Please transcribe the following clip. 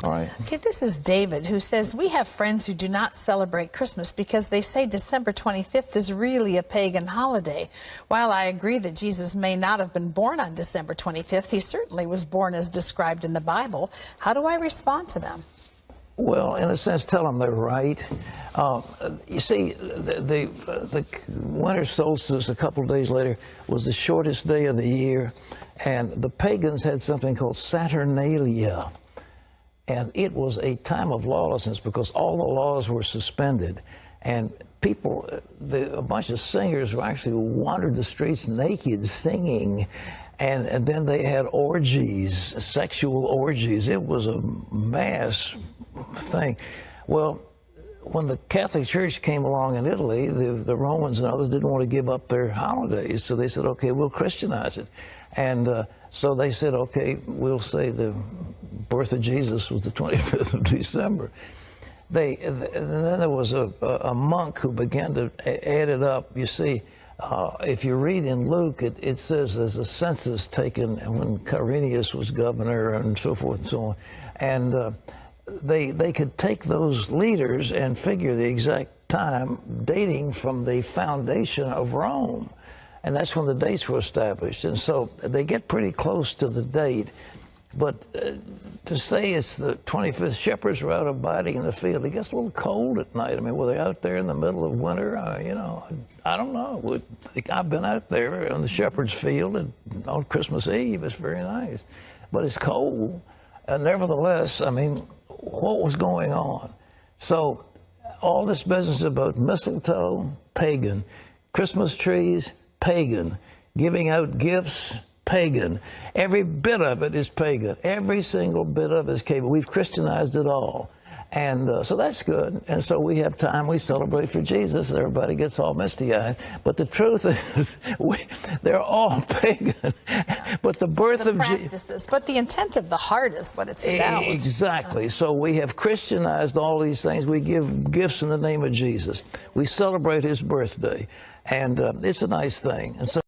All right. Okay, this is David, who says, we have friends who do not celebrate Christmas because they say December 25th is really a pagan holiday. While I agree that Jesus may not have been born on December 25th, he certainly was born as described in the Bible. How do I respond to them? Well, in a sense, tell them they're right. You see, the winter solstice a couple of days later was the shortest day of the year, and the pagans had something called Saturnalia. And it was a time of lawlessness because all the laws were suspended. And people, a bunch of singers were actually wandered the streets naked singing. And then they had orgies, sexual orgies. It was a mass thing. Well, when the Catholic Church came along in Italy, the Romans and others didn't want to give up their holidays. So they said, okay, we'll Christianize it. And so they said, okay, we'll say the birth of Jesus was the 25th of December. And then there was a monk who began to add it up. You see, if you read in Luke, it says there's a census taken when Quirinius was governor and so forth and so on. And they could take those leaders and figure the exact time dating from the foundation of Rome. And that's when the dates were established. And so they get pretty close to the date. But to say it's the 25th, shepherds were out abiding in the field. It gets a little cold at night. I mean, were they out there in the middle of winter? You know, I don't know. I've been out there on the shepherd's field on Christmas Eve. It's very nice. But it's cold. And nevertheless, I mean, what was going on? So all this business about mistletoe, pagan. Christmas trees, pagan. Giving out gifts, pagan. Every bit of it is pagan. Every single bit of it is pagan. We've Christianized it all. And so that's good. And so we have time, we celebrate for Jesus. Everybody gets all misty-eyed. But the truth is, they're all pagan. But the birth of Jesus. But the intent of the heart is what it's about. Exactly. So we have Christianized all these things. We give gifts in the name of Jesus. We celebrate his birthday. And it's a nice thing. And so